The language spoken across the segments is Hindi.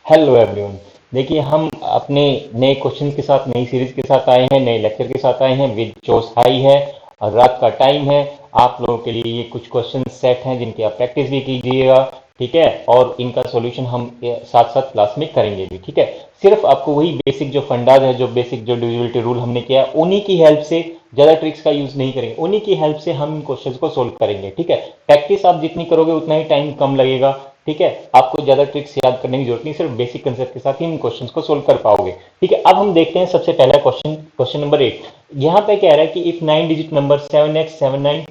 Hello everyone. देखिए हम अपने नए क्वेश्चन के साथ, नई सीरीज के साथ आए हैं, नए लेक्चर के साथ आए हैं। विद जोश हाई है और रात का टाइम है। आप लोगों के लिए ये कुछ क्वेश्चन सेट हैं जिनकी आप प्रैक्टिस भी कीजिएगा, ठीक है। और इनका सॉल्यूशन हम साथ साथ क्लास में करेंगे भी, ठीक है। सिर्फ आपको वही बेसिक जो फंडाज है, जो बेसिक जो डिविजिबिलिटी रूल हमने किया है, उन्हीं की हेल्प से, ज्यादा ट्रिक्स का यूज नहीं करेंगे, उन्हीं की हेल्प से हम इन क्वेश्चंस को सोल्व करेंगे, ठीक है। प्रैक्टिस आप जितनी करोगे उतना ही टाइम कम लगेगा, ठीक है। आपको ज्यादा ट्रिक्स याद करने की जरूरत नहीं, सिर्फ बेसिक कंसेप्ट के साथ ही इन क्वेश्चंस को सोल्व कर पाओगे, ठीक है। अब हम देखते हैं सबसे पहला क्वेश्चन, क्वेश्चन नंबर 8। यहाँ पे कह रहा है कि if 9 digit number 7x79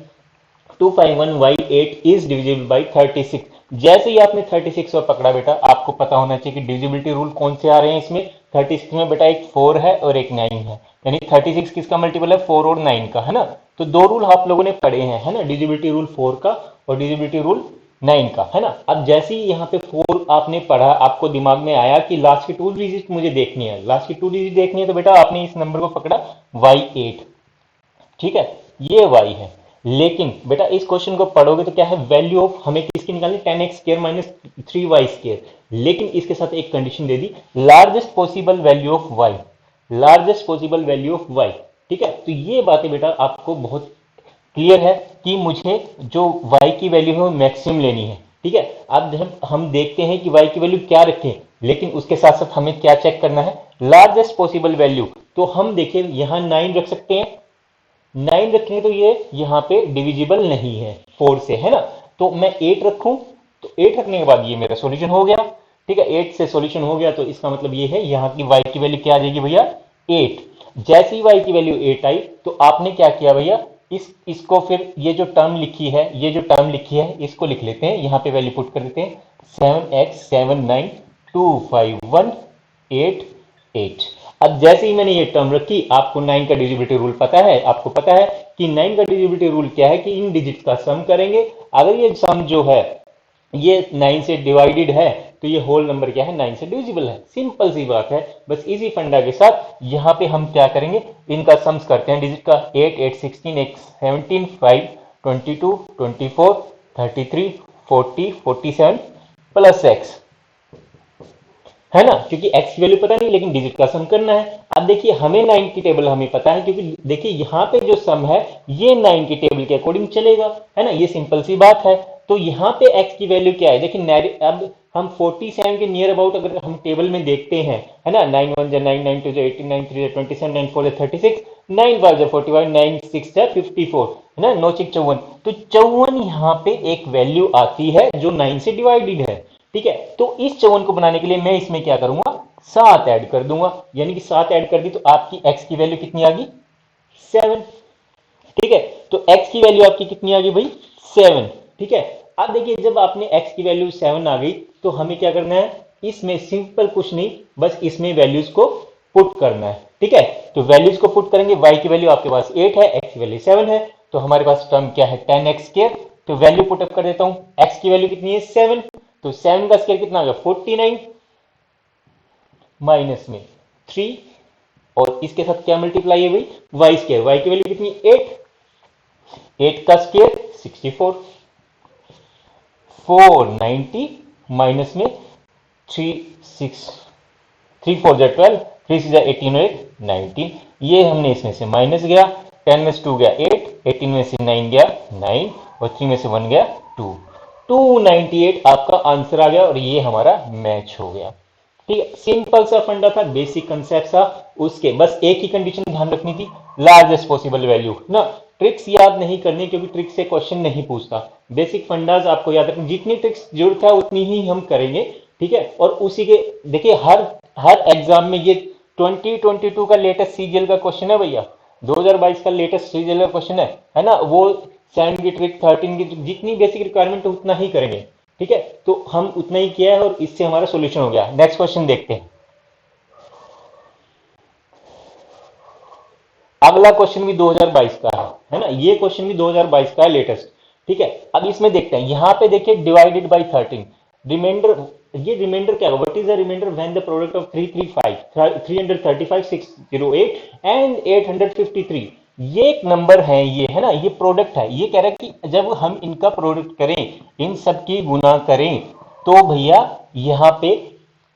251y8 is divisible by 36। जैसे ही आपने 36 को पकड़ा बेटा, आपको पता होना चाहिए कि डिविजिबिलिटी रूल कौन से आ रहे हैं इसमें। 36 में बेटा एक 4 है और एक 9 है, यानी 36 किसका मल्टीपल है, 4 और 9 का, है ना। तो दो रूल आप लोगों ने पढ़े हैं, है ना, डिविजिबिलिटी रूल 4 का और डिविजिबिलिटी रूल 9 का, है ना। अब जैसे ही यहाँ पे 4 आपने पढ़ा, आपको दिमाग में आया कि लास्ट की 2 डिजिट मुझे देखनी है, लास्ट की 2 डिजिट देखनी है, तो बेटा आपने इस नंबर को पकड़ा y8, ठीक है। ये y है। लेकिन बेटा इस क्वेश्चन को पढ़ोगे तो क्या है, वैल्यू ऑफ हमें किसकी निकालनी, 10x square minus 3y square. लेकिन इसके साथ एक condition they the, largest possible value of y, largest possible value of y, ठीक है। तो ये बातें बेटा आपको बहुत क्लियर है कि मुझे जो y की वैल्यू है वो मैक्सिमम लेनी है, ठीक है। अब जब हम देखते हैं कि y की वैल्यू क्या रखें, लेकिन उसके साथ साथ हमें क्या चेक करना है, लार्जेस्ट पॉसिबल वैल्यू। तो हम देखिए यहां 9 रख सकते हैं, 9 रखेंगे तो ये यहाँ पे डिविजिबल नहीं है 4 से, है ना। तो मैं 8 रखूं, तो 8 रखने के बाद ये मेरा सॉल्यूशन हो गया, ठीक है। 8 से सॉल्यूशन हो गया तो इसका मतलब ये है यहाँ की y की वैल्यू क्या आ जाएगी भैया, 8। जैसे ही y की वैल्यू 8 आई तो आपने क्या किया भैया, इसको फिर ये जो टर्म लिखी है, ये जो टर्म लिखी है इसको लिख लेते हैं, यहाँ पे वैल्यू पुट कर देते हैं, 7x79 251 8 8। अब जैसे ही मैंने ये टर्म रखी, आपको 9 का डिविजिबिलिटी रूल पता है, आपको पता है कि 9 का डिविजिबिलिटी रूल क्या है कि इन डिजिट का सम करेंगे। अगर ये सम जो है ये 9 से डिवाइडेड है तो ये होल नंबर क्या है, 9 से डिविजिबल है। सिंपल सी बात है, बस इजी फंडा के साथ यहां पे हम क्या करेंगे, इनका सम्स करते हैं डिजिट का, 8 8 16 8 17 5 22 24 33 40 47 प्लस एक्स, है ना, क्योंकि x की वैल्यू पता नहीं लेकिन डिजिट का सम करना है। अब देखिए हमें 9 की टेबल हमें पता है, क्योंकि देखिए यहाँ पे जो सम है ये 9 की टेबल के अकॉर्डिंग चलेगा, है ना, ये सिंपल सी बात है। तो यहाँ पे x की वैल्यू क्या है, देखिए अब हम 47 के नियर अबाउट अगर हम टेबल में देखते हैं, है ना, 9 1 9 9 2 18 9 3 27 9 4 36 9 5 45 9 6 54, है ना, 9 6 54। तो 54 यहाँ पे एक वैल्यू आती है जो 9 से डिवाइडेड है, ठीक है। तो इस 54 को बनाने के लिए मैं इसमें क्या करूंगा, 7 ऐड कर दूंगा, यानी कि 7 ऐड कर दी तो आपकी x की वैल्यू कितनी आ गई, 7, ठीक है। तो x की वैल्यू आपकी कितनी आ गई भाई, 7, ठीक है। अब देखिए जब आपने x की वैल्यू 7 आ गई तो हमें क्या करना है, इसमें सिंपल कुछ नहीं, बस इसमें वैल्यूज को पुट करना है, ठीक है। तो वैल्यूज को पुट करेंगे, y की वैल्यू आपके पास 8 है, x की वैल्यू 7 है, तो हमारे पास टर्म क्या है, 10x स्क्र। तो वैल्यू पुटअप कर देता हूं, x की वैल्यू कितनी है, 7, तो 7 का स्क्वायर कितना आ गया, 49 माइनस में 3, और इसके साथ क्या मल्टीप्लाई है भाई, वाई स्क्वायर, वाई की वैल्यू कितनी, 8, 8 का स्क्वायर 64, 490 माइनस में 3 6 3 4 जा 12, 3 6 जा 18 और 8 19, ये हमने इसमें से माइनस गया, 10 में से 2 गया 8, 18 में से 9 गया 9 और 3 में से 1 गया 2, 298 आपका आंसर आ गया और ये हमारा मैच हो गया, ठीक है। सिंपल सा फंडा था, बेसिक कंसेप्ट था, उसके बस एक ही कंडीशन ध्यान रखनी थी, लार्जेस्ट पॉसिबल वैल्यू ना। ट्रिक्स याद नहीं करनी क्योंकि ट्रिक से क्वेश्चन नहीं पूछता, बेसिक फंडाज आपको याद रखनी, जितनी ट्रिक्स जरूरत है उतनी ही हम करेंगे, ठीक है। और उसी के देखिए हर हर एग्जाम में ये 2022 का लेटेस्ट सीजीएल का क्वेश्चन है भैया, 2022 का लेटेस्ट सीजीएल का क्वेश्चन है ना, वो 7 की ट्रिक 13 की जितनी बेसिक रिक्वायरमेंट उतना ही करेंगे, ठीक है। तो हम उतना ही किया है और इससे हमारा सॉल्यूशन हो गया। नेक्स्ट क्वेश्चन देखते हैं, अगला क्वेश्चन भी 2022 का है ना, ये क्वेश्चन भी 2022 का है लेटेस्ट, ठीक है। अब इसमें देखते हैं, यहां पे देखिए डिवाइडेड बाय 13, रिमाइंडर, ये रिमाइंडर क्या होगा, what is the reminder when the product of 335 608 and 853, ये एक नंबर है, ये है ना, ये प्रोडक्ट है, ये कह रहा है कि जब हम इनका प्रोडक्ट करें, इन सब की गुना करें, तो भैया यहां पे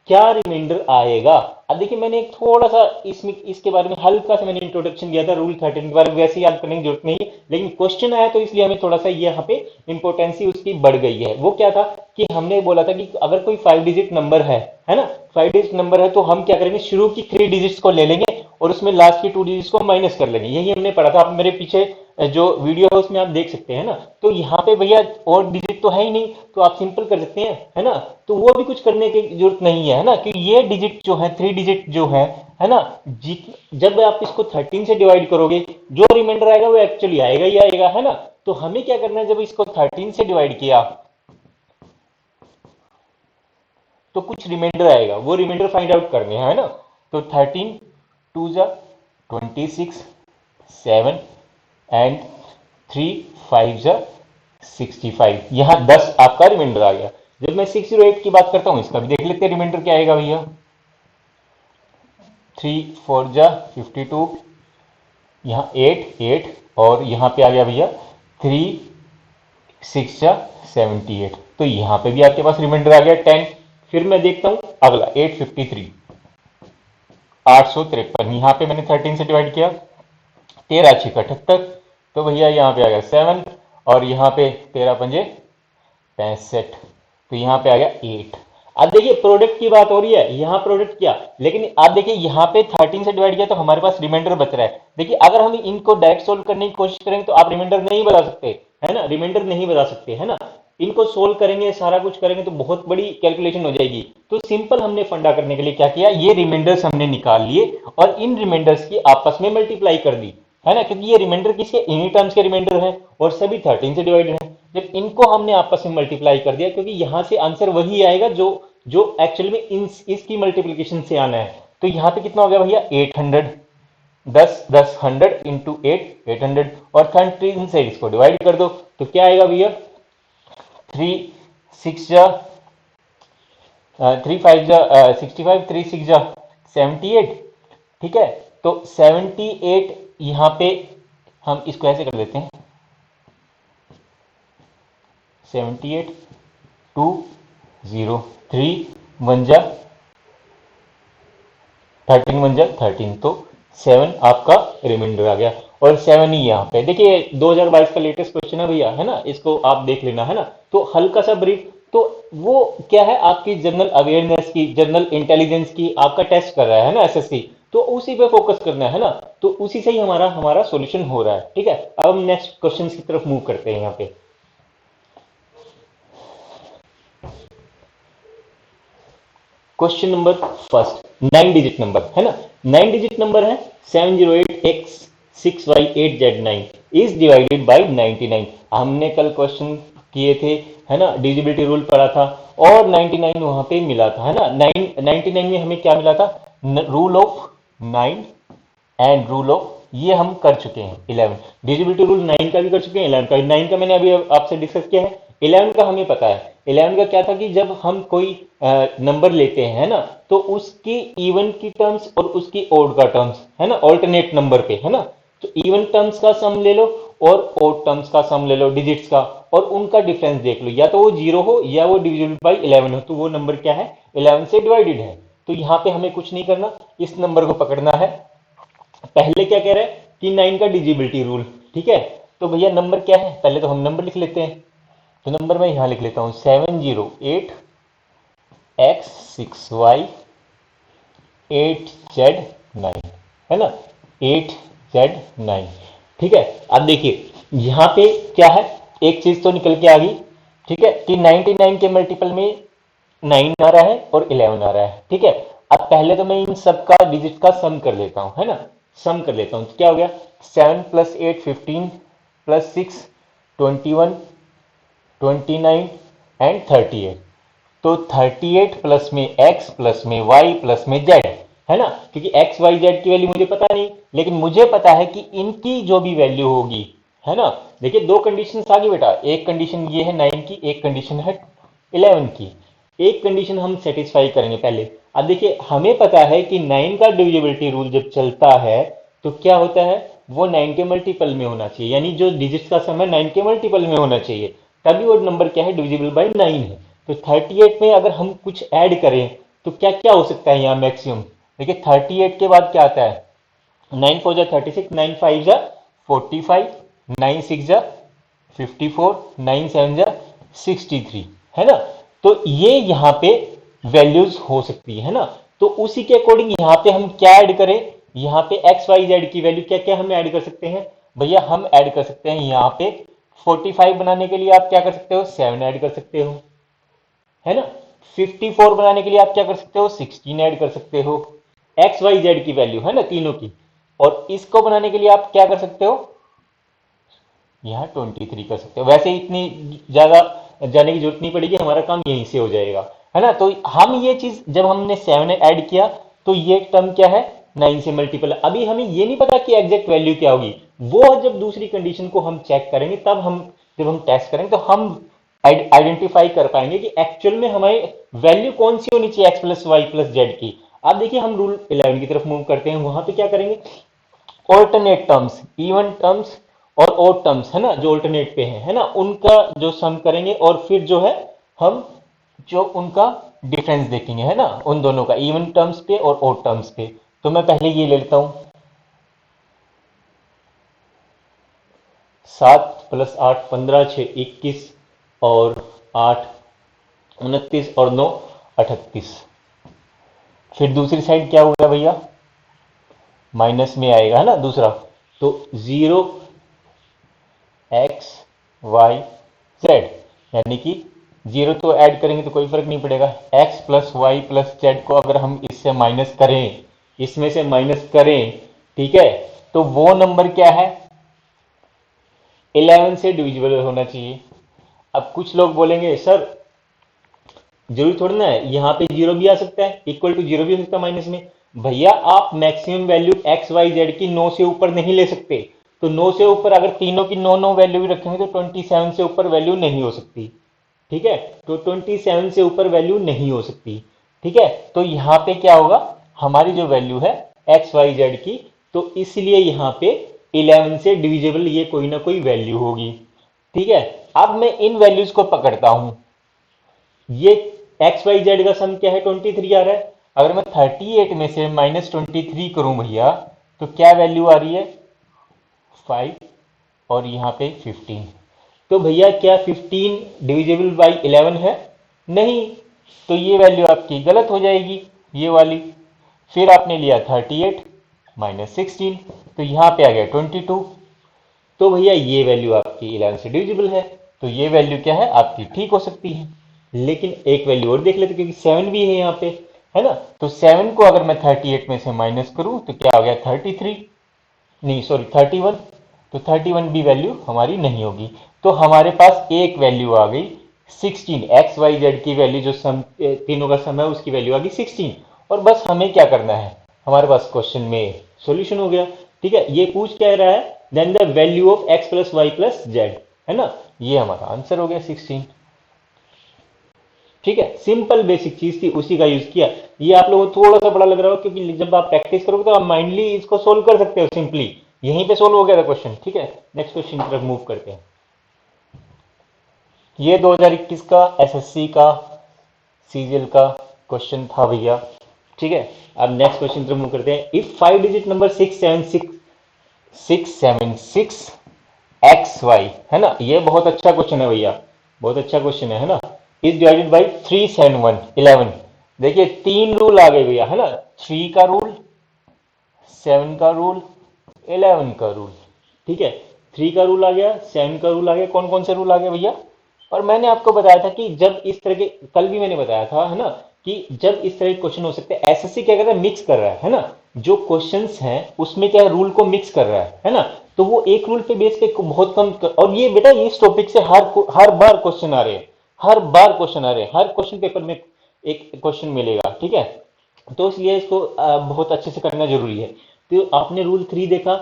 क्या रिमाइंडर आएगा। अब देखिए मैंने एक थोड़ा सा इसमें इसके बारे में हल्का सा मैंने इंट्रोडक्शन दिया था रूल 13 के बारे में, वैसे याद करने की जरूरत नहीं, लेकिन क्वेश्चन आया तो इसलिए हमें थोड़ा सा ये यहाँ पे इंपॉर्टेंसी उसकी बढ़ गई है। वो क्या था कि हमने बोला था कि अगर कोई 5 डिजिट नंबर है ना, 5 डिजिट नंबर है तो हम क्या करेंगे, शुरू की 3 डिजिट्स को ले लेंगे और उसमें लास्ट की 2 डिजिट्स को माइनस कर लेंगे। यही हमने पढ़ा था, आप मेरे पीछे जो वीडियो है उसमें आप देख सकते हैं ना। तो यहाँ पे भैया और डिजिट तो है ही नहीं, तो आप सिंपल कर सकते हैं, है ना। तो वो भी कुछ करने की जरूरत नहीं है ना, कि ये डिजिट जो है 3 डिजिट जो है ना, जब आप इसको 13 से डिवाइड करोगे जो रिमाइंडर आएगा वो एक्चुअली आएगा ही आएगा, है ना। तो हमें क्या करना है, जब इसको 13 से डिवाइड किया तो कुछ रिमाइंडर आएगा, वो रिमाइंडर फाइंड आउट करने हैं, है ना। तो 13 टू जा 26, 7 एंड 3 5 जा 65, यहां 10 आपका रिमाइंडर आ गया। जब मैं 608 की बात करता हूं, इसका भी देख लेते हैं रिमाइंडर क्या आएगा भैया। 3 4 जा 52, यहाँ 8 8 और यहाँ पे आ गया भैया 3 6 जा 78, तो यहाँ पे भी आपके पास रिमाइंडर आ गया 10। फिर मैं देखता हूं अगला 853, 853, यहाँ पे मैंने 13 से डिवाइड किया, 13 6 78, तो भैया यहाँ पे आ गया 7 और यहाँ पे 13 पंजे 65, तो यहाँ पे आ गया 8। अब देखिए प्रोडक्ट की बात हो रही है, यहाँ प्रोडक्ट किया, लेकिन आप देखिए यहाँ पे 13 से डिवाइड किया तो हमारे पास रिमाइंडर बच रहा है। देखिए अगर हम इनको डायरेक्ट सोल्व करने की कोशिश करेंगे तो आप रिमाइंडर नहीं बता सकते, है ना, रिमाइंडर नहीं बता सकते, है ना। इनको सोल्व करेंगे, सारा कुछ करेंगे तो बहुत बड़ी कैलकुलेशन हो जाएगी। तो सिंपल हमने फंडा करने के लिए क्या किया, ये रिमाइंडर्स हमने निकाल लिए और इन रिमाइंडर्स की आपस में मल्टीप्लाई कर दी, है ना, क्योंकि ये रिमाइंडर किसके, इन्हीं टर्म्स के रिमाइंडर है और सभी 13 से डिवाइडेड है। जब इनको हमने आपस में मल्टीप्लाई कर दिया, क्योंकि यहां से आंसर वही आएगा जो जो एक्चुअल में इसकी मल्टीप्लीकेशन से आना है। तो यहां पे कितना हो गया भैया 800, 10 10 100 इंटू 8 800, और 13 से इसको डिवाइड कर दो तो क्या आएगा भैया 3 6 जा 3 5 जा 65, 3 6 जा 78, ठीक है। तो 78 यहां पे हम इसको ऐसे कर देते हैं 78 2 0 3 1 जा 13 1 जा 13, तो 7 आपका रिमाइंडर आ गया। और 7 ही यहाँ पे देखिए 2022 का लेटेस्ट क्वेश्चन है भैया, है ना, इसको आप देख लेना, है ना। तो हल्का सा ब्रीफ, तो वो क्या है, आपकी जनरल अवेयरनेस की, जनरल इंटेलिजेंस की आपका टेस्ट कर रहा है ना एसएससी, तो उसी पे फोकस करना है ना। तो उसी से ही हमारा हमारा सॉल्यूशन हो रहा है, ठीक है। अब हम नेक्स्ट क्वेश्चन की तरफ मूव करते हैं। यहाँ पे question number first, 9 digit number है ना, 9 डिजिट नंबर है 708x6y8z9 इज डिवाइडेड बाय 99। हमने कल क्वेश्चन किए थे, है ना, डिविजिबिलिटी रूल पढ़ा था और 99 वहां पे मिला था, है ना। 99 में हमें क्या मिला था, rule of 9 and rule of, ये हम कर चुके हैं 11, डिविजिबिलिटी रूल 9 का भी कर चुके हैं, 11 का, 9 का मैंने अभी आपसे डिस्कस किया है। 11 का हमें पता है, 11 का क्या था कि जब हम कोई नंबर लेते हैं ना, तो उसकी इवन की टर्म्स और उसकी ओड का टर्म्स, है ना, ऑल्टरनेट नंबर पे, है ना। तो इवन टर्म्स का सम ले लो और ओड टर्म्स का सम ले लो डिजिट्स का, और उनका डिफरेंस देख लो, या तो वो 0 हो या वो डिविजिबल बाई 11 हो, तो वो नंबर क्या है, 11 से डिवाइडेड है। तो यहाँ पे हमें कुछ नहीं करना, इस नंबर को पकड़ना है। पहले क्या कह रहा है कि 9 का डिजिबिलिटी रूल, ठीक है। तो भैया नंबर क्या है, पहले तो हम नंबर लिख लेते हैं। तो नंबर मैं यहां लिख लेता हूं 708x6y8z9, है ना, 8z9, ठीक है। अब देखिए यहां पे क्या है, एक चीज तो निकल के आ गई, ठीक है, कि 99 के मल्टीपल में 9 आ रहा है और 11 आ रहा है, ठीक है। अब पहले तो मैं इन सब का डिजिट का सम कर लेता हूं, है ना, सम कर लेता हूं, तो क्या हो गया 7 + 8 15 + 6 21 29 एंड 38। तो 38 प्लस में x प्लस में y प्लस में z, है ना, क्योंकि x y z की वैल्यू मुझे पता नहीं, लेकिन मुझे पता है कि इनकी जो भी वैल्यू होगी, है ना। देखिए दो कंडीशन आ गई बेटा, एक कंडीशन ये है 9 की, एक कंडीशन है 11 की। एक कंडीशन हम सेटिस्फाई करेंगे पहले। अब देखिए हमें पता है कि 9 का डिविजिबिलिटी रूल जब चलता है तो क्या होता है, वो 9 के मल्टीपल में होना चाहिए, यानी जो डिजिट का सम है 9 के मल्टीपल में होना चाहिए, तभी वो नंबर क्या है, डिविजिबल बाई 9 है। तो 38 में अगर हम कुछ ऐड करें तो क्या क्या हो सकता है यहाँ मैक्सिमम? देखिए 38 के बाद क्या आता है? 9 4 जा 36, 9 5 जा 45, 9 6 जा 54, 9 7 जा 63, है ना? तो ये यहाँ पे वैल्यूज हो सकती है ना? तो उसी के अकॉर्डिंग यहाँ पे हम क्या ऐड करें? यहाँ पे एक्स वाई जेड की वैल्यू क्या क्या हम ऐड कर सकते हैं? भैया हम ऐड कर सकते हैं यहाँ पे 45 बनाने के लिए आप क्या कर सकते हो? 7 ऐड कर सकते हो, है ना? 54 बनाने के लिए आप क्या कर सकते हो? 16 ऐड कर सकते हो, एक्स वाई जेड की वैल्यू है ना तीनों की। और इसको बनाने के लिए आप क्या कर सकते हो? यहाँ 23 कर सकते हो। वैसे इतनी ज्यादा जाने की जरूरत नहीं पड़ेगी, हमारा काम यहीं से हो जाएगा, है ना? तो हम ये चीज जब हमने 7 ऐड किया तो ये टर्म क्या है? 9 से मल्टीपल। अभी हमें ये नहीं पता कि एग्जैक्ट वैल्यू क्या होगी, वो जब दूसरी कंडीशन को हम चेक करेंगे तब हम जब हम टेस्ट करेंगे तो हम आइडेंटिफाई कर पाएंगे कि एक्चुअल में हमारी वैल्यू कौन सी होनी चाहिए x plus y plus z की। अब देखिए हम रूल 11 की तरफ मूव करते हैं, वहां पे क्या करेंगे? ऑल्टरनेट टर्म्स, इवन टर्म्स और ओड टर्म्स, है ना, जो ऑल्टरनेट पे है ना, उनका जो सम करेंगे और फिर जो है हम जो उनका डिफरेंस देखेंगे, है ना, उन दोनों का इवन टर्म्स पे और ओड टर्म्स पे। तो मैं पहले ये ले लेता हूं, 7 + 8 15 6 21 और 8 29 और 9 38। फिर दूसरी साइड क्या होगा भैया? माइनस में आएगा, है ना दूसरा। तो 0 एक्स वाई जेड, यानी कि 0 तो ऐड करेंगे तो कोई फर्क नहीं पड़ेगा। X plus y plus z को अगर हम इससे माइनस करें, इसमें से माइनस करें, ठीक है, तो वो नंबर क्या है? 11 से डिविजिबल होना चाहिए। अब कुछ लोग बोलेंगे सर जरूरी थोड़ी ना है, यहाँ पे जीरो भी आ सकता है, इक्वल टू जीरो भी हो सकता है माइनस में। भैया आप maximum value x y z की 9 से ऊपर नहीं ले सकते। तो 9 से ऊपर अगर तीनों की 9 9 वैल्यू भी रखेंगे तो 27 से ऊपर वैल्यू नहीं हो सकती, ठीक है? तो 27 से ऊपर वैल्यू नहीं हो सकती, ठीक है? तो यहाँ पे क्या होगा? हमारी जो वैल्यू है एक्स वाई जेड की, तो इसलिए यहाँ पे 11 से डिविजिबल ये कोई ना कोई वैल्यू होगी, ठीक है? अब मैं इन वैल्यूज को पकड़ता हूं, ये एक्स वाई जेड का सम क्या है? 23 आ रहा है। अगर मैं 38 में से -23 करूं भैया, तो क्या वैल्यू आ रही है? 5 और यहाँ पे 15। तो भैया क्या 15 डिविजिबल बाई 11 है? नहीं। तो ये वैल्यू आपकी गलत हो जाएगी, ये वाली। फिर आपने लिया 38 -16, तो यहाँ पे आ गया 22। तो भैया ये वैल्यू आपकी 11 से डिविजिबल है, तो ये वैल्यू क्या है आपकी? ठीक हो सकती है। लेकिन एक वैल्यू और देख लेते, क्योंकि 7 भी है यहाँ पे, है ना? तो 7 को अगर मैं 38 में से माइनस करूं तो क्या हो गया? 33, नहीं सॉरी 31। तो 31 भी वैल्यू हमारी नहीं होगी। तो हमारे पास एक वैल्यू आ गई 16, एक्स वाई जेड की वैल्यू जो सम तीनों का सम है उसकी वैल्यू आ गई 16। और बस हमें क्या करना है? हमारे पास क्वेश्चन में सॉल्यूशन हो गया, ठीक है? ये पूछ क्या रहा है? Then the value of x plus y plus z, है ना? ये हमारा आंसर हो गया 16, ठीक है? सिंपल बेसिक चीज थी, उसी का यूज किया। ये आप लोगों को थोड़ा सा बड़ा लग रहा हो, क्योंकि जब आप प्रैक्टिस करोगे तो आप माइंडली इसको सोल्व कर सकते हो सिंपली। यहीं पे सोल्व हो गया था क्वेश्चन, ठीक है? नेक्स्ट क्वेश्चन की तरफ मूव करते हैं। ये 2021 का एसएससी का सीजीएल का क्वेश्चन था भैया, ठीक है? अब नेक्स्ट क्वेश्चन की तरफ मूव करते हैं। If 5 digit number 676 x y, है ना, ये बहुत अच्छा क्वेश्चन है भैया, बहुत अच्छा क्वेश्चन है ना? Is divided by 3 7 1 11। देखिए तीन रूल आ गए भैया, है ना? 3 का रूल, 7 का रूल, 11 का रूल, ठीक है? 3 का रूल आ गया, 7 का रूल आ गया। कौन कौन से रूल आ गए भैया? और मैंने आपको बताया था कि जब इस तरह के, कल भी मैंने बताया था, है ना, कि जब इस तरह के क्वेश्चन हो सकते हैं, एसएससी क्या कर रहा है? मिक्स कर रहा है ना? जो क्वेश्चंस हैं उसमें क्या रूल को मिक्स कर रहा है ना? तो वो एक रूल पे बेस पे बहुत कम और ये बेटा इस टॉपिक से हर बार क्वेश्चन आ रहे हैं, हर बार क्वेश्चन आ रहे हैं, हर क्वेश्चन पेपर में एक क्वेश्चन मिलेगा, ठीक है? तो इसलिए इसको बहुत अच्छे से करना जरूरी है। तो आपने रूल 3 देखा,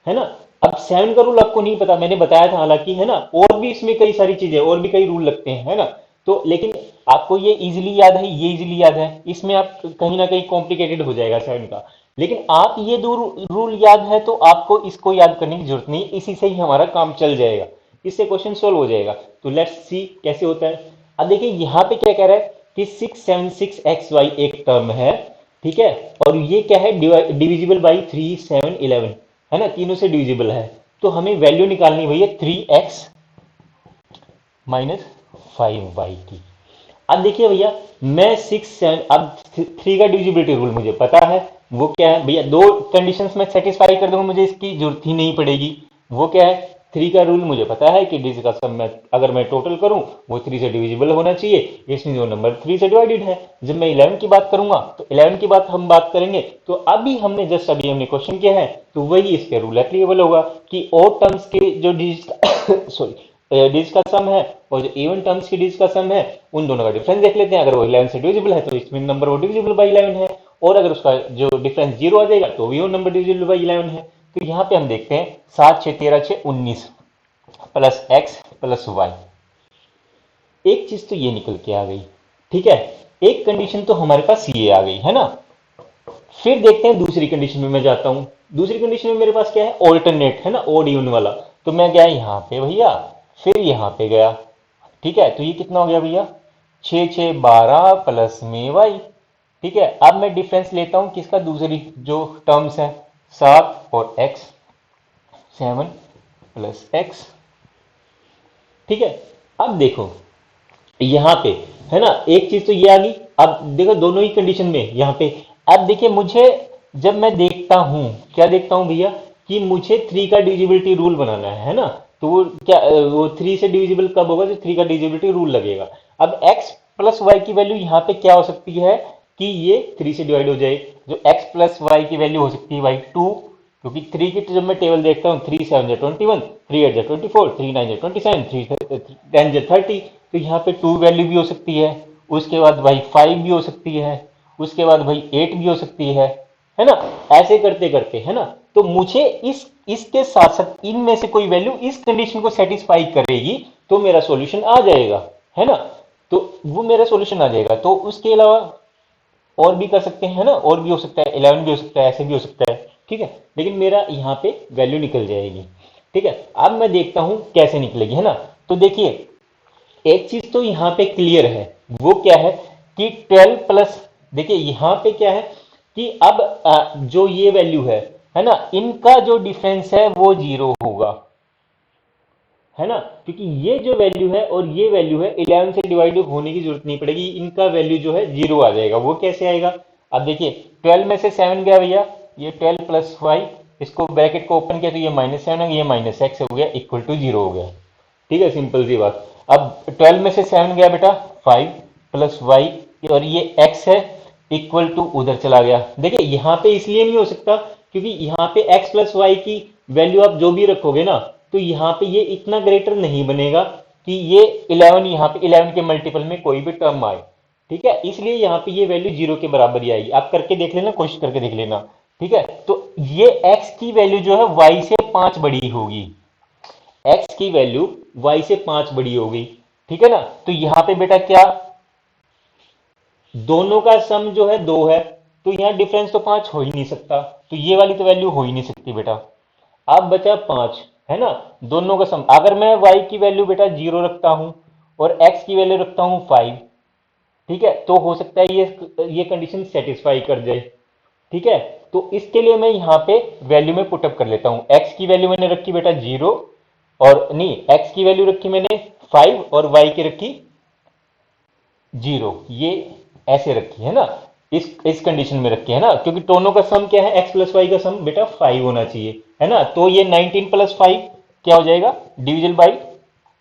है ना? अब 7 का रूल आपको नहीं पता, मैंने बताया था हालांकि, है ना? और भी इसमें कई सारी चीजें और भी कई रूल लगते हैं, है ना? तो लेकिन आपको ये इजीली याद है, ये इजीली याद है, इसमें आप कहीं ना कहीं कॉम्प्लिकेटेड हो जाएगा 7 का। लेकिन आप ये दो रूल याद है तो आपको इसको याद करने की जरूरत नहीं, इसी से ही हमारा काम चल जाएगा, इससे क्वेश्चन सोल्व हो जाएगा। तो लेट्स सी कैसे होता है। अब देखिए यहाँ पे क्या कह रहा है कि 676xy एक टर्म है, ठीक है, और ये क्या है, डिविजिबल बाई 3, 7, 11, है ना, तीनों से डिविजिबल है। तो हमें वैल्यू निकालनी भैया 3x माइनस 5y की। अब देखिए भैया, मैं 6 7, अब 3 का डिविजिबिलिटी रूल मुझे पता है, वो क्या है भैया, दो कंडीशंस में सेटिस्फाई कर दूंगा, मुझे इसकी जरूरत ही नहीं पड़ेगी। वो क्या है, 3 का रूल मुझे पता है कि डिजिट का सम में अगर मैं टोटल करूं वो 3 से डिविजिबल होना चाहिए, इसमें जो नंबर 3 से डिवाइडेड है। जब मैं 11 की बात करूंगा तो 11 की बात हम बात करेंगे, तो अभी हमने क्वेश्चन किया है, तो वही इसके रूल एप्लीकेबल होगा कि ऑड टर्म्स के जो डिजिट सॉरी डिजिट का सम है और जो इवन टर्म्स की डिजिट का सम है, उन दोनों का डिफरेंस देख लेते हैं। अगर वो 11 से डिविजिबल है तो इसमें नंबर वो डिविजिबल बाई 11 है, और अगर उसका जो डिफरेंस 0 आ जाएगा तो भी वो नंबर डिविजिबल बाई 11 है। तो यहाँ पे हम देखते हैं 7 6 13 6 19 प्लस एक्स प्लस वाई। एक चीज तो ये निकल के आ गई, ठीक है, एक कंडीशन तो हमारे पास ये आ गई है ना। फिर देखते हैं दूसरी कंडीशन में मैं जाता हूं। दूसरी कंडीशन में मेरे पास क्या है, ऑल्टरनेट है ना, ओड इवन वाला। तो मैं गया यहाँ पे भैया, फिर यहाँ पे गया, ठीक है, तो ये कितना हो गया भैया, 6 6 12 प्लस में वाई, ठीक है। अब मैं डिफरेंस लेता हूं किसका, दूसरी जो टर्म्स है, 7 और एक्स, 7 प्लस एक्स, ठीक है। अब देखो यहां पे, है ना, एक चीज तो ये आ गई। अब देखो दोनों ही कंडीशन में यहां पे, अब देखिए मुझे, जब मैं देखता हूं, क्या देखता हूं भैया, कि मुझे 3 का डिविजिबिलिटी रूल बनाना है ना। तो वो क्या, वो 3 से डिविजिबल कब होगा, जो 3 का डिविजिबिलिटी रूल लगेगा। अब x प्लस वाई की वैल्यू यहां पे क्या हो सकती है, कि ये 3 से डिवाइड हो जाए। जो x प्लस वाई की वैल्यू हो सकती है भाई 2, क्योंकि 3 की जब मैं टेबल देखता हूँ, 3 7 जा 21, 3 8 जा 24, 3 9 जा 27, 3 10 जा 30, तो यहाँ पे 2 वैल्यू भी हो सकती है। उसके बाद भाई 5 भी हो सकती है, उसके बाद भाई 8 भी हो सकती है ना। ऐसे करते करते, है ना, तो मुझे इसके साथ साथ इनमें से कोई वैल्यू इस कंडीशन को सेटिस्फाई करेगी तो मेरा सॉल्यूशन आ जाएगा, है ना। तो वो मेरा सॉल्यूशन आ जाएगा। तो उसके अलावा और भी कर सकते हैं, है ना, और भी हो सकता है, 11 भी हो सकता है, ऐसे भी हो सकता है, ठीक है, लेकिन मेरा यहाँ पे वैल्यू निकल जाएगी, ठीक है। अब मैं देखता हूं कैसे निकलेगी, है ना। तो देखिए एक चीज तो यहां पे क्लियर है, वो क्या है, कि 12 प्लस, देखिए यहां पे क्या है, कि अब जो ये वैल्यू है ना, इनका जो डिफरेंस है वो 0 होगा, है ना, क्योंकि ये जो वैल्यू है और ये वैल्यू है, 11 से डिवाइड होने की जरूरत नहीं पड़ेगी, इनका वैल्यू जो है 0 आ जाएगा। वो कैसे आएगा, अब देखिए 12 में से 7 गया भैया, ये 12 प्लस वाई, इसको ब्रैकेट को ओपन किया तो ये -7 है, ये माइनस एक्स हो गया, इक्वल टू 0 हो गया, ठीक है, सिंपल सी बात। अब 12 में से 7 गया बेटा 5 प्लस वाई, और ये x है, इक्वल टू उधर चला गया। देखिए यहां पे इसलिए नहीं हो सकता क्योंकि यहां पे x प्लस वाई की वैल्यू आप जो भी रखोगे ना, तो यहां पे ये इतना ग्रेटर नहीं बनेगा कि ये 11, यहां पे 11 के मल्टीपल में कोई भी टर्म आए, ठीक है, इसलिए यहां पे ये वैल्यू 0 के बराबर ही आएगी। आप करके देख लेना, कोशिश करके देख लेना, ठीक है। तो ये x की वैल्यू जो है y से 5 बड़ी होगी, x की वैल्यू y से 5 बड़ी होगी, ठीक है ना। तो यहां पे बेटा क्या, दोनों का सम जो है 2 है, तो यहां डिफरेंस तो 5 हो ही नहीं सकता, तो ये वाली तो वैल्यू हो ही नहीं सकती बेटा। अब बचा 5, है ना, दोनों का सम। अगर मैं y की वैल्यू बेटा 0 रखता हूं और x की वैल्यू रखता हूं 5, ठीक है, तो हो सकता है ये कंडीशन सेटिस्फाई कर जाए, ठीक है। तो इसके लिए मैं यहां पे वैल्यू में पुटअप कर लेता हूं। x की वैल्यू मैंने रखी बेटा 0, और नहीं, x की वैल्यू रखी मैंने 5 और y की रखी 0, ये ऐसे रखी है ना, इस कंडीशन में रखी है ना, क्योंकि दोनों का सम क्या है, x प्लस वाई का सम बेटा 5 होना चाहिए, है ना। तो ये 19 प्लस 5 क्या हो जाएगा, डिविजन बाई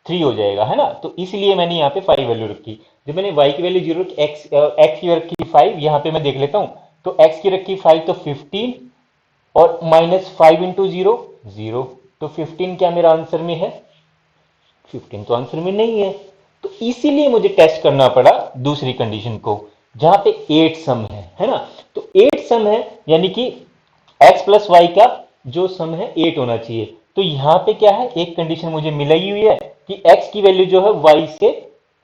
3 हो जाएगा, है ना। तो इसलिए मैंने यहाँ पे 5 वैल्यू रखी। जब मैंने y की वैल्यू 0 रखी, x की रखी 5, यहाँ पे मैं देख लेता हूँ, तो x की रखी 5 तो 15, और -5 इंटू 0 0, तो 15 क्या मेरा आंसर में है, 15 तो आंसर में नहीं है। तो इसीलिए मुझे टेस्ट करना पड़ा दूसरी कंडीशन को, जहां पे 8 सम है ना। तो 8 सम है, यानी कि x प्लस वाई का जो सम है 8 होना चाहिए। तो यहां पे क्या है, एक कंडीशन मुझे मिली हुई है कि x की वैल्यू जो है y से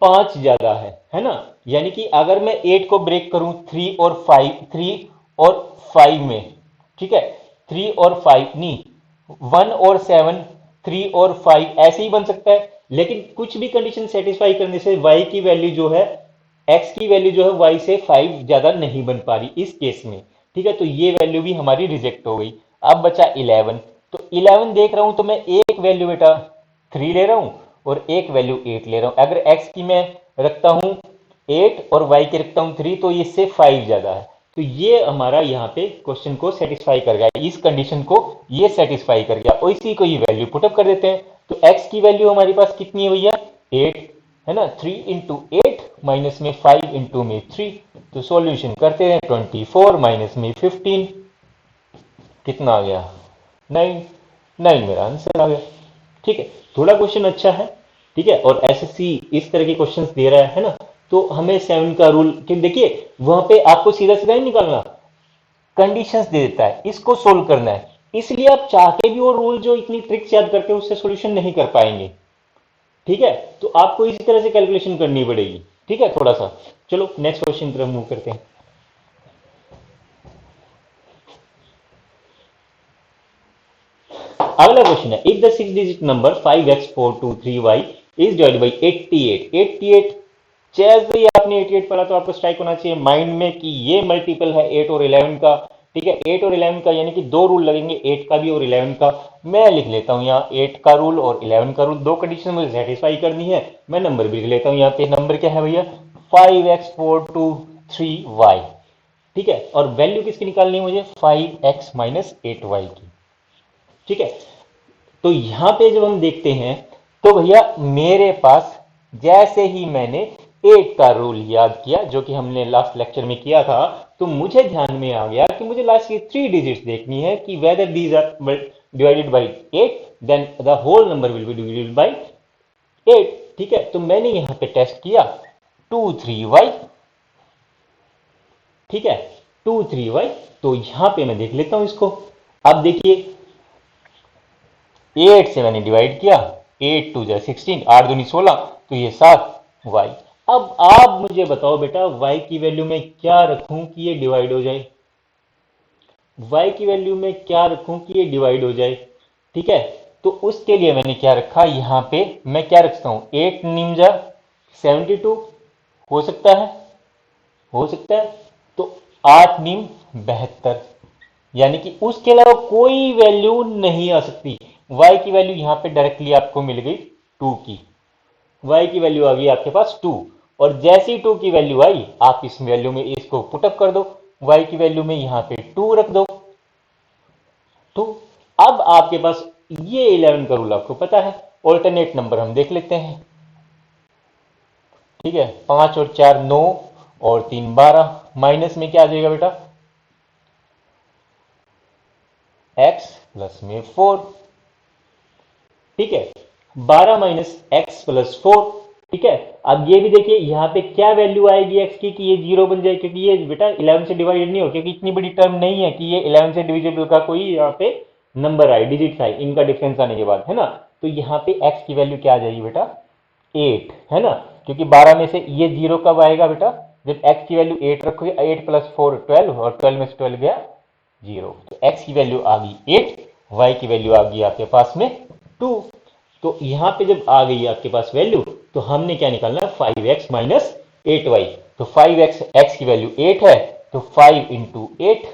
5 ज्यादा है ना। यानी कि अगर मैं 8 को ब्रेक करूं 3 और 5, 3 और 5 में, ठीक है, 3 और 5 नहीं, 1 और 7, 3 और 5 ऐसे ही बन सकता है, लेकिन कुछ भी कंडीशन सेटिस्फाई करने से y की वैल्यू जो है x की वैल्यू जो है y से 5 ज्यादा नहीं बन पा रही इस केस में। ठीक है, तो ये वैल्यू भी हमारी रिजेक्ट हो गई। अब बचा 11। तो 11 देख रहा हूं तो मैं एक वैल्यू बेटा 3 ले रहा हूं और एक वैल्यू 8 ले रहा हूं। अगर x की मैं रखता हूं 8 और y की रखता हूं 3 तो इससे 5 ज्यादा है। तो ये हमारा यहाँ पे क्वेश्चन को सेटिस्फाई कर गया, इस कंडीशन को ये सेटिस्फाई कर गया और इसी को ये वैल्यू पुटअप कर देते हैं। तो x की वैल्यू हमारे पास कितनी है भैया 8 है ना, 3 इंटू 8 माइनस में 5 इंटू में 3। तो सॉल्यूशन करते हैं 24 माइनस में 15 कितना आ गया 9। 9 मेरा आंसर आ गया। ठीक है, थोड़ा क्वेश्चन अच्छा है। ठीक है, और एसएससी इस तरह के क्वेश्चंस दे रहा है ना, तो हमें 7 का रूल कि देखिए वहां पे आपको सीधा सीधा ही निकालना, कंडीशंस दे देता है, इसको सोल्व करना है। इसलिए आप चाह के भी वो रूल जो इतनी ट्रिक्स याद करके उससे सॉल्यूशन नहीं कर पाएंगे। ठीक है, तो आपको इसी तरह से कैलकुलेशन करनी पड़ेगी। ठीक है, थोड़ा सा चलो नेक्स्ट क्वेश्चन की तरफ मूव करते हैं। अगला क्वेश्चन है, if the 6 digit number 5x423y is divided by 88। 88 जैसे ही आपने 88 पढ़ा तो आपको स्ट्राइक होना चाहिए माइंड में कि ये मल्टीपल है 8 और 11 का। ठीक है, 8 और 11 का यानी कि दो रूल लगेंगे, 8 का भी और 11 का। मैं लिख लेता हूं यहाँ 8 का रूल और 11 का रूल, दो कंडीशन मुझे सेटिस्फाई करनी है। मैं नंबर भी लिख लेता हूं, यहाँ पे नंबर क्या है भैया 5x423y। ठीक है, और वैल्यू किसकी निकालनी है मुझे 5x माइनस 8y की। ठीक है, तो यहां पे जब हम देखते हैं तो भैया मेरे पास जैसे ही मैंने 8 का रूल याद किया जो कि हमने लास्ट लेक्चर में किया था, तो मुझे ध्यान में आ गया कि मुझे लास्ट की 3 डिजिट्स देखनी है कि whether these are divided by 8 then the whole number will be divided by 8। ठीक है, तो मैंने यहां पे टेस्ट किया 2 3y। ठीक है, 2 3y। तो यहां पे मैं देख लेता हूं इसको। अब देखिए 8 से मैंने डिवाइड किया, 8 2 16, 8 दूनी 16, तो ये 7y। अब आप मुझे बताओ बेटा y की वैल्यू में क्या रखूं कि ये डिवाइड हो जाए, y की वैल्यू में क्या रखूं कि ये डिवाइड हो जाए। ठीक है, तो उसके लिए मैंने क्या रखा यहां पे, मैं क्या रखता हूं 8 निमजा 72 हो सकता है, हो सकता है। तो 8 नीम 72, यानी कि उसके अलावा कोई वैल्यू नहीं आ सकती। y की वैल्यू यहां पे डायरेक्टली आपको मिल गई 2 की, y की वैल्यू आ गई आपके पास 2। और जैसे ही 2 की वैल्यू आई आप इस वैल्यू में इसको पुटअप कर दो, y की वैल्यू में यहां पे 2 रख दो। तो अब आपके पास ये 11 का रूल आपको पता है, ऑल्टरनेट नंबर हम देख लेते हैं। ठीक है, 5 और 4 9 और 3 12, माइनस में क्या आ जाएगा बेटा x प्लस में 4। ठीक है, 12 माइनस एक्स प्लस 4। ठीक है, अब ये भी देखिए यहाँ पे क्या वैल्यू आएगी x की कि ये 0 बन जाए, क्योंकि ये बेटा 11 से डिवाइडेड नहीं हो, क्योंकि इतनी बड़ी टर्म नहीं है कि ये 11 से डिविजिबल का कोई यहाँ पे नंबर आए, डिजिट आए इनका डिफरेंस आने के बाद, है ना। तो यहाँ पे x की वैल्यू क्या आ जाएगी बेटा 8, है ना, क्योंकि 12 में से ये 0 कब आएगा बेटा जब x की वैल्यू 8 रखोगे, 8 प्लस 4 12 और 12 में से 12 गया 0। तो x की वैल्यू आ गई 8, y की वैल्यू आ गई आपके पास में 2। तो यहां पे जब आ गई आपके पास वैल्यू तो हमने क्या निकालना है 5x माइनस 8y। तो 5x x की वैल्यू 8 है, तो 5 इंटू 8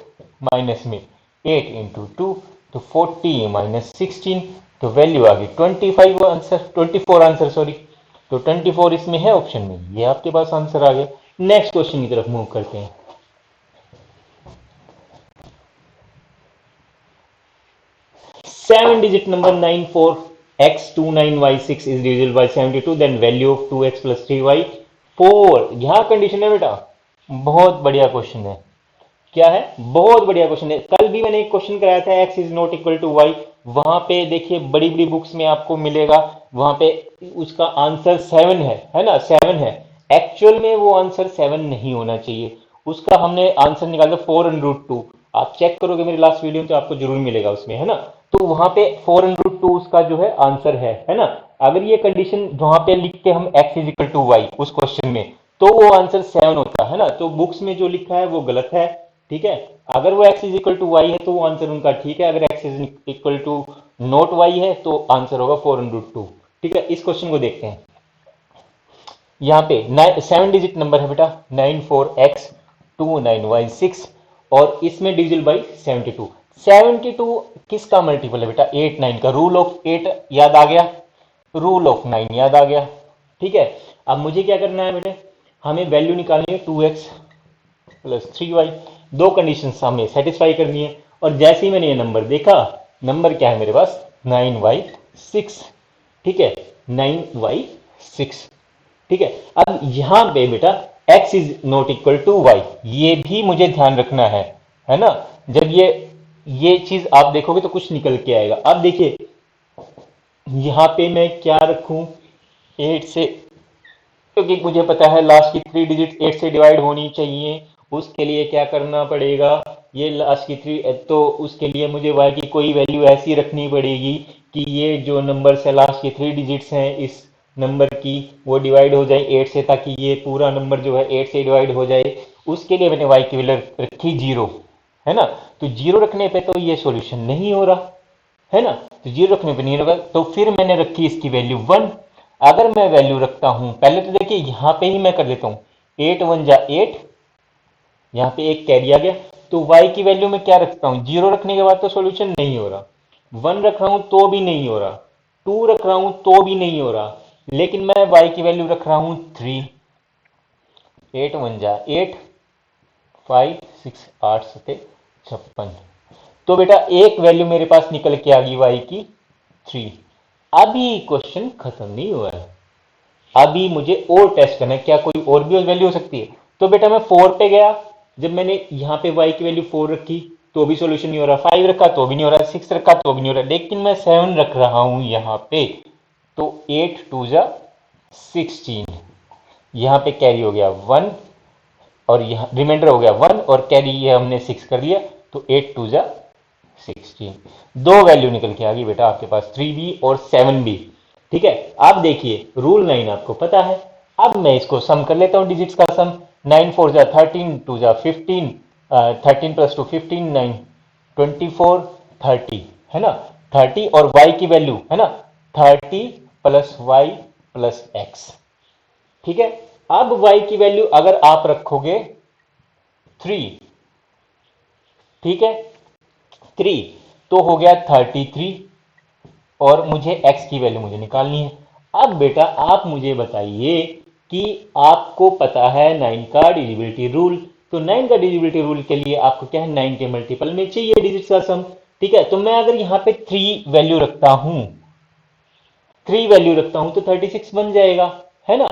माइनस में 8 इंटू 2, तो 40 माइनस 16, तो वैल्यू आ गई 25 आंसर, 24 आंसर सॉरी। तो 24 इसमें है ऑप्शन में, ये आपके पास आंसर आ गया। नेक्स्ट क्वेश्चन की तरफ मूव करते हैं। 7 digit number 94x29y6 is divisible by 72, then value of 2x plus 3y 4। यहां कंडीशन है बेटा, बहुत बढ़िया क्वेश्चन है। क्या है, बहुत बढ़िया क्वेश्चन है। कल भी मैंने एक क्वेश्चन कराया था x is not equal to y, वहां पे देखिए बड़ी बड़ी बुक्स में आपको मिलेगा, वहां पे उसका आंसर 7 है ना, 7 है। एक्चुअल में वो आंसर 7 नहीं होना चाहिए, उसका हमने आंसर निकाला 4√2। आप चेक करोगे मेरी लास्ट वीडियो में तो आपको जरूर मिलेगा उसमें, है ना। तो वहां पे 4√2 उसका जो है आंसर है ना। अगर ये कंडीशन वहां पे लिख के हम x is equal to y उस क्वेश्चन में, तो वो आंसर 7 होता है ना। तो बुक्स में जो लिखा है वो गलत है। ठीक है, अगर वो x is equal to y है तो वो आंसर उनका ठीक है, अगर x is equal to not y है तो आंसर होगा 4√2। ठीक है, इस क्वेश्चन को देखते हैं। यहाँ पे 7 डिजिट नंबर है बेटा, 94x 29y6, और इसमें डिविजिबल बाई 72। 72 किसका मल्टीपल है बेटा? 8 9 का। रूल ऑफ 8 याद आ गया, रूल ऑफ 9 याद आ गया। ठीक है, अब मुझे क्या करना है बेटे, हमें वैल्यू निकालनी है 2x प्लस 3y। दो कंडीशन हमें सेटिस्फाई करनी है, और जैसे ही मैंने ये नंबर देखा, नंबर क्या है मेरे पास? 9y6। ठीक है, 9y6। ठीक है, अब यहां पे बेटा x is not equal to y, ये भी मुझे ध्यान रखना है ना। जब ये चीज आप देखोगे तो कुछ निकल के आएगा। अब देखिए यहां पे मैं क्या रखूं 8 से, क्योंकि मुझे पता है लास्ट की 3 डिजिट 8 से डिवाइड होनी चाहिए। उसके लिए क्या करना पड़ेगा, ये लास्ट की 3, तो उसके लिए मुझे y की कोई वैल्यू ऐसी रखनी पड़ेगी कि ये जो नंबर है लास्ट की 3 डिजिट्स हैं इस नंबर की, वो डिवाइड हो जाए 8 से, ताकि ये पूरा नंबर जो है 8 से डिवाइड हो जाए। उसके लिए मैंने y की वैल्यू रखी 0, है ना। तो 0 रखने पे तो ये सॉल्यूशन नहीं हो रहा, है ना। तो 0 रखने पे नहीं होगा, तो फिर मैंने रखी इसकी वैल्यू 1। अगर मैं वैल्यू रखता हूं, पहले तो देखिए यहां पे ही मैं कर देता हूं, 8 1 जा 8, यहां पे एक कैरी आ गया। तो y की वैल्यू में क्या रखता हूं? 0 रखने के बाद तो सॉल्यूशन नहीं हो रहा, 1 रख रहा हूं तो भी नहीं हो रहा, 2 रख रहा हूं तो भी नहीं हो रहा, लेकिन मैं y की वैल्यू रख रहा हूं 3। 8 1 जा 8, 5 6 8 सते 56। तो बेटा एक वैल्यू मेरे पास निकल के आ गई y की 3। अभी क्वेश्चन खत्म नहीं हुआ है, अभी मुझे और टेस्ट करना है, क्या कोई और भी वैल्यू हो सकती है। तो बेटा मैं 4 पे गया, जब मैंने यहां पे y की वैल्यू 4 रखी तो भी सॉल्यूशन नहीं हो रहा, 5 रखा तो भी नहीं हो रहा, 6 रखा तो भी नहीं हो रहा, लेकिन मैं 7 रख रहा हूं यहां पे, तो 8 2 जा 16, यहां पे कैरी हो गया 1, और यहाँ रिमाइंडर हो गया 1, और कैरी ये हमने 6 कर दिया, तो 8 2 जा 16। दो वैल्यू निकल के आ गई बेटा आपके पास, 3b और 7b। ठीक है, अब देखिए रूल 9 आपको पता है। अब मैं इसको सम कर लेता हूं, डिजिट्स का सम। 9 4 जा 13, 2 जा 15, 13 प्लस 2 15, 9 24 30, है ना। 30 और y की वैल्यू है ना 30 प्लस वाई प्लस एक्स। ठीक है, अब y की वैल्यू अगर आप रखोगे 3, ठीक है 3, तो हो गया 33, और मुझे x की वैल्यू मुझे निकालनी है। अब बेटा आप मुझे बताइए कि आपको पता है 9 का डिविजिबिलिटी रूल, तो 9 का डिविजिबिलिटी रूल के लिए आपको क्या है, 9 के मल्टीपल में चाहिए डिजिट्स का सम। ठीक है, तो मैं अगर यहां पे 3 वैल्यू रखता हूं, 3 वैल्यू रखता हूं तो 36 बन जाएगा, है ना।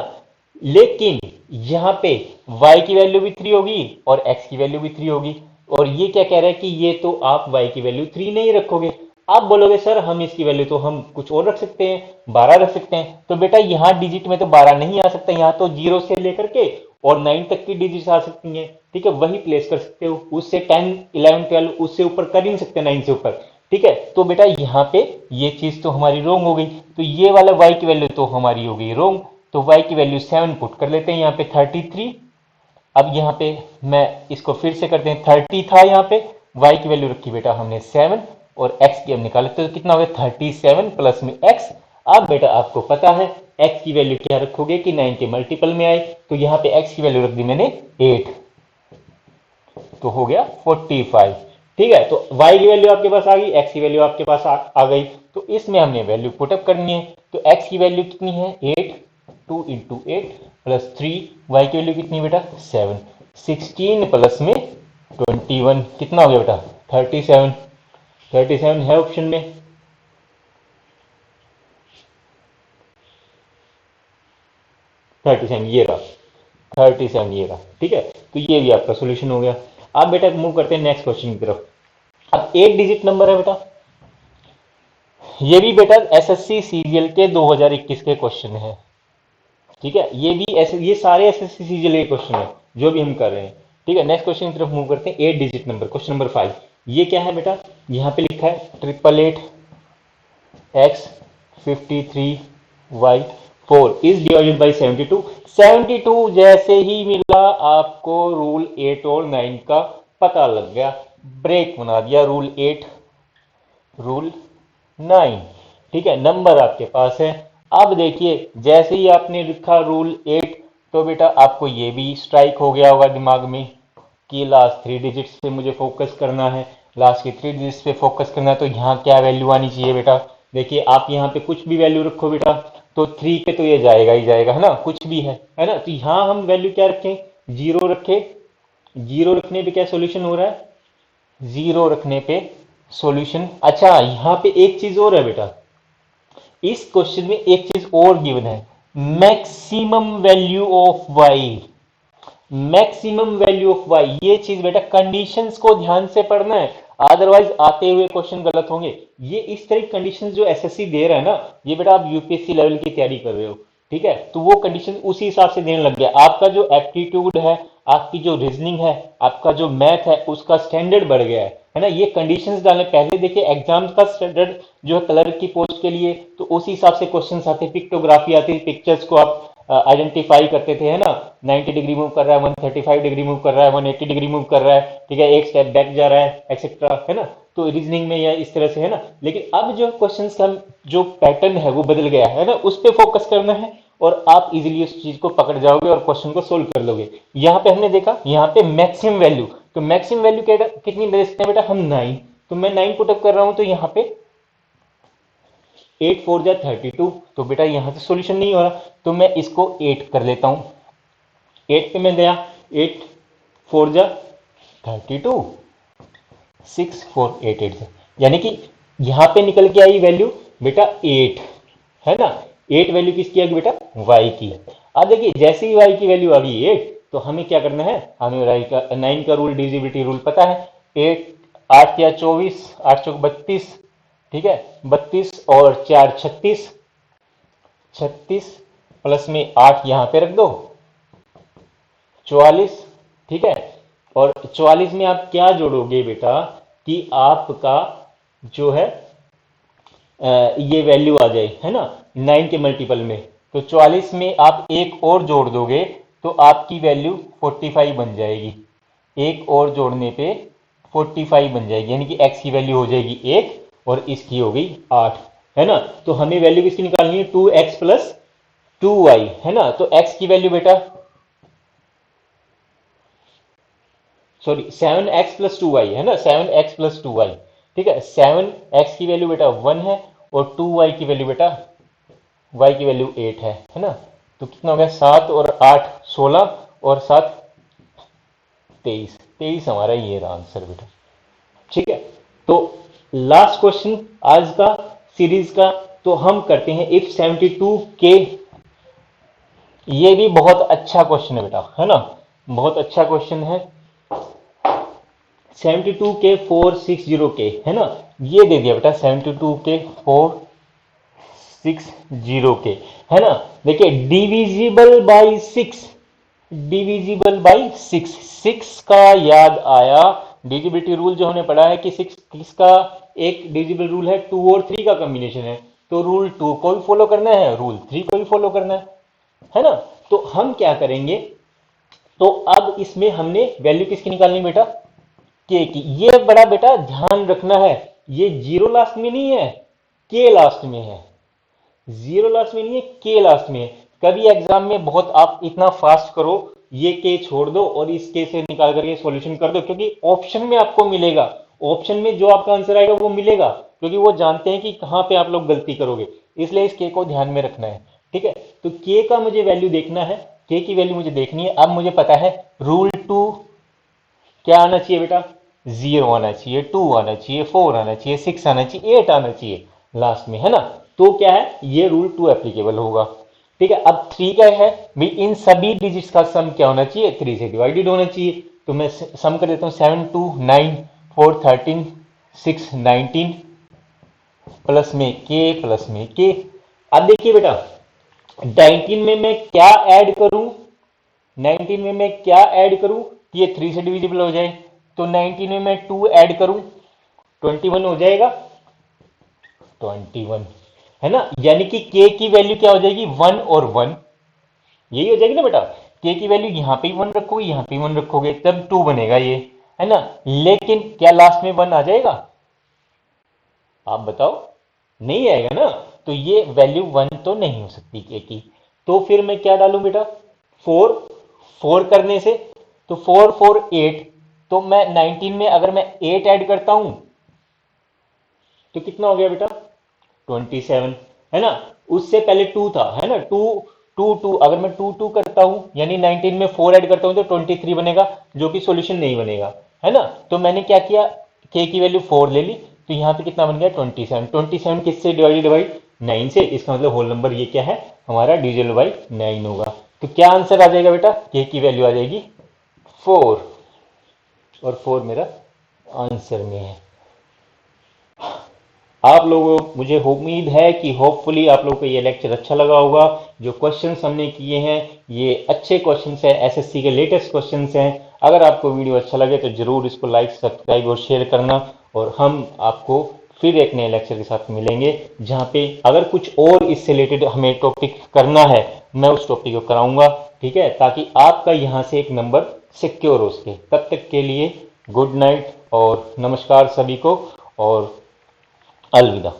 लेकिन यहां पे y की वैल्यू भी 3 होगी और x की वैल्यू भी 3 होगी, और ये क्या कह रहा है कि ये तो आप y की वैल्यू 3 नहीं रखोगे। आप बोलोगे सर हम इसकी वैल्यू तो हम कुछ और रख सकते हैं, 12 रख सकते हैं। तो बेटा यहां डिजिट में तो 12 नहीं आ सकता, यहां तो 0 से लेकर के और 9 तक की डिजिट आ सकती हैं। ठीक है, वही प्लेस कर सकते हो, उससे 10 11 12 उससे ऊपर कर ही नहीं सकते 9 से ऊपर। ठीक है, तो बेटा यहां पे ये चीज तो हमारी रोंग हो गई, तो ये वाला y की वैल्यू तो हमारी हो गई रोंग। तो y की वैल्यू 7 पुट कर लेते हैं यहाँ पे 33। अब यहाँ पे मैं इसको फिर से करते हैं, 30 था यहाँ पे, y की वैल्यू रखी बेटा हमने 7, और x की हम निकाल लेते हैं, तो कितना हो गया 37 प्लस में x। अब बेटा आपको पता है x की वैल्यू क्या रखोगे कि 9 के मल्टीपल में आए, तो यहाँ पे x की वैल्यू रख दी मैंने 8, तो हो गया 45। ठीक है, तो y की वैल्यू आपके पास आ गई, x की वैल्यू आपके पास आ गई, तो इसमें हमने वैल्यू पुटअप करनी है। तो x की वैल्यू कितनी है 8, 2 इंटू 8 प्लस 3, y की वैल्यू कितनी बेटा 7, 16 प्लस में 21, कितना हो गया बेटा 37। 37 है ऑप्शन में। 37 ये रहा, 37 ये रहा। ठीक है, तो ये भी आपका सोल्यूशन हो गया। अब बेटा मूव करते हैं नेक्स्ट क्वेश्चन की तरफ। अब 8 डिजिट नंबर है बेटा, ये भी बेटा एसएससी सीरियल के 2021 के क्वेश्चन है। ठीक है, ये भी ऐसे, ये सारे एसएससी सीरियल के क्वेश्चन है जो भी हम कर रहे हैं। ठीक है, नेक्स्ट क्वेश्चन की तरफ मूव करते हैं। 8 डिजिट नंबर, क्वेश्चन नंबर 5। ये क्या है बेटा, यहां पे लिखा है 888x53y4 इज डिवाइडेड बाई 72। 72 जैसे ही मिला आपको रूल 8 और 9 का पता लग गया, ब्रेक बना दिया रूल 8 रूल 9। ठीक है, नंबर आपके पास है। अब देखिए जैसे ही आपने लिखा रूल 8, तो बेटा आपको ये भी स्ट्राइक हो गया होगा दिमाग में कि लास्ट 3 डिजिट्स पे मुझे फोकस करना है, लास्ट के 3 डिजिट्स पे फोकस करना है, तो यहाँ क्या वैल्यू आनी चाहिए बेटा। देखिए आप यहाँ पे कुछ भी वैल्यू रखो बेटा, तो 3 पे तो ये जाएगा ही जाएगा, है ना, कुछ भी है ना। तो यहाँ हम वैल्यू क्या रखें, जीरो रखे। जीरो रखने पे क्या सॉल्यूशन हो रहा है, जीरो रखने पे सॉल्यूशन। अच्छा यहाँ पे एक चीज और है बेटा, इस क्वेश्चन में एक चीज और गिवन है, maximum value of y. Maximum value of y, ये चीज बेटा कंडीशंस को ध्यान से पढ़ना है, अदरवाइज आते हुए क्वेश्चन गलत होंगे। ये इस तरह की कंडीशंस जो एसएससी दे रहा है ना, ये बेटा आप यूपीएससी लेवल की तैयारी कर रहे हो, ठीक है, तो वो कंडीशन उसी हिसाब से देने लग गया। आपका जो एप्टीट्यूड है, आपकी जो रीजनिंग है, आपका जो मैथ है, उसका स्टैंडर्ड बढ़ गया है ना। ये कंडीशंस डालने, पहले देखिए एग्जाम का स्टैंडर्ड जो है क्लर्क की पोस्ट के लिए, तो उसी हिसाब से क्वेश्चंस आते, पिक्टोग्राफी आती, पिक्चर्स को आप आइडेंटिफाई करते थे, है ना। 90 डिग्री मूव कर रहा है, 135 डिग्री मूव कर रहा है, 180 डिग्री मूव कर रहा है, ठीक है, एक स्टेप बैक जा रहा है, एक्सेट्रा, है ना। तो रीजनिंग में या इस तरह से, है ना। लेकिन अब जो क्वेश्चंस का जो पैटर्न है वो बदल गया है ना, उस पर फोकस करना है और आप इजीली उस चीज को पकड़ जाओगे और क्वेश्चन को सोल्व कर लोगे। यहाँ पे हमने देखा, यहाँ पे मैक्सिमम वैल्यू, तो मैक्सिमम वैल्यू कितनी दे सकते हैं बेटा हम, 9। तो मैं 9 पुटअप कर रहा हूं, तो यहाँ पे 8 4 जा 32, तो बेटा यहां से सॉल्यूशन नहीं हो रहा, तो मैं इसको 8 कर लेता हूं। 8 पे मैं गया, 8 4 जा 32, 6 4 8 8 से, यानी कि यहां पे निकल के आई वैल्यू बेटा 8, है ना। 8 वैल्यू किसकी आ गई बेटा, y की। अब देखिए जैसे ही y की वैल्यू आ गई 8, तो हमें क्या करना है, हमें 9 का रूल, डिजिबिलिटी रूल पता है। 8 8 या 24, 8 चौक 32, ठीक है, 32 और 4 36, 36 प्लस में 8 यहां पे रख दो, 44, ठीक है। और 44 में आप क्या जोड़ोगे बेटा, कि आपका जो है ये वैल्यू आ जाए, है ना, 9 के मल्टीपल में। तो 44 में आप एक और जोड़ दोगे, तो आपकी वैल्यू 45 बन जाएगी। एक और जोड़ने पे 45 बन जाएगी, यानी कि x की वैल्यू हो जाएगी 1 और इसकी हो गई 8, है ना। तो हमें वैल्यू किसकी निकालनी है, 2x प्लस 2y, है ना। तो x की वैल्यू बेटा, सॉरी 7x प्लस 2y, है ना, 7x प्लस 2y, ठीक है। 7x की वैल्यू बेटा 1 है और 2y की वैल्यू बेटा, y की वैल्यू 8 है ना। तो कितना हो गया, 7 और 8 16 और 7 23, 23 हमारा ये रहा आंसर बेटा, ठीक है। तो लास्ट क्वेश्चन आज का सीरीज का, तो हम करते हैं इफ 72 के। ये भी बहुत अच्छा क्वेश्चन है बेटा, है ना, बहुत अच्छा क्वेश्चन है। 72 के 460 के, है ना, ये दे दिया बेटा 72 के 460 के, है ना। देखिए डिविजिबल बाई 6, डिविजिबल बाई 6, 6 का याद आया, डिविजिबिलिटी रूल जो हमने पढ़ा है कि 6 किसका एक डिविजिबल रूल है, 2 और 3 का कॉम्बिनेशन है, तो रूल 2 को भी फॉलो करना है, रूल 3 को भी फॉलो करना है ना। तो हम क्या करेंगे, तो अब इसमें हमने वैल्यू किसकी निकालनी बेटा, के की। ये बड़ा बेटा ध्यान रखना है, ये जीरो लास्ट में नहीं है, के लास्ट में है, जीरो लास्ट में नहीं है, के लास्ट में है। कभी एग्जाम में बहुत आप इतना फास्ट करो, ये के छोड़ दो और इस के से निकाल करके सॉल्यूशन कर दो, क्योंकि ऑप्शन में आपको मिलेगा, ऑप्शन में जो आपका आंसर आएगा वो मिलेगा, क्योंकि वो जानते हैं कि कहां पे आप लोग गलती करोगे, इसलिए इस के को ध्यान में रखना है, ठीक है। तो के का मुझे वैल्यू देखना है, के की वैल्यू मुझे देखनी है। अब मुझे पता है रूल 2 क्या आना चाहिए बेटा, 0 आना चाहिए, 2 आना चाहिए, 4 आना चाहिए, 6 आना चाहिए, 8 आना चाहिए लास्ट में, है ना। तो क्या है, ये रूल 2 एप्लीकेबल होगा, ठीक है। अब 3 क्या है भाई, इन सभी डिजिट्स का सम क्या होना चाहिए, 3 से डिवाइडेड होना चाहिए। तो मैं सम कर देता हूं, 7 2 9 4 13 6 19 प्लस में के। अब देखिए बेटा 19 में मैं क्या ऐड करूं, 19 में मैं क्या ऐड करूं कि ये 3 से डिविजिबल हो जाए, तो 19 में मैं 2 ऐड करूं, 21 हो जाएगा, 21, है ना। यानी कि के की वैल्यू क्या हो जाएगी, 1 और 1, यही हो जाएगी ना बेटा। के की वैल्यू यहां पे 1 रखोगे, यहां पे 1 रखोगे, तब 2 बनेगा ये, है ना। लेकिन क्या लास्ट में 1 आ जाएगा, आप बताओ, नहीं आएगा ना। तो ये वैल्यू 1 तो नहीं हो सकती के की, तो फिर मैं क्या डालूं बेटा, फोर फोर करने से, तो 4 4 8, तो मैं 19 में अगर मैं 8 ऐड करता हूं तो कितना हो गया बेटा? 27, है ना? उससे पहले 2 था, है ना? 2 2 2, अगर मैं 2 2 करता हूं यानी 19 में 4 ऐड करता हूं तो 23 बनेगा, जो कि सॉल्यूशन नहीं बनेगा, है ना? तो मैंने क्या किया, k की वैल्यू 4 ले ली, तो यहां पे कितना बन गया? 27। 27 किससे डिवाइडेड बाई 9 से, इसका मतलब होल नंबर ये क्या है हमारा, डिविजिबल बाई 9 होगा। तो क्या आंसर आ जाएगा बेटा? k की वैल्यू आ जाएगी 4, और 4 मेरा आंसर में है। आप लोगों, मुझे उम्मीद है कि होपफुली आप लोगों को ये लेक्चर अच्छा लगा होगा। जो क्वेश्चंस हमने किए हैं ये अच्छे क्वेश्चंस हैं, एसएससी के लेटेस्ट क्वेश्चंस हैं। अगर आपको वीडियो अच्छा लगे तो जरूर इसको लाइक, सब्सक्राइब और शेयर करना, और हम आपको फिर एक नए लेक्चर के साथ मिलेंगे, जहाँ पे अगर कुछ और इससे रिलेटेड हमें टॉपिक करना है मैं उस टॉपिक को कराऊंगा, ठीक है, ताकि आपका यहाँ से एक नंबर सिक्योर हो सके। तब तक के लिए गुड नाइट और नमस्कार सभी को, और अलविदा।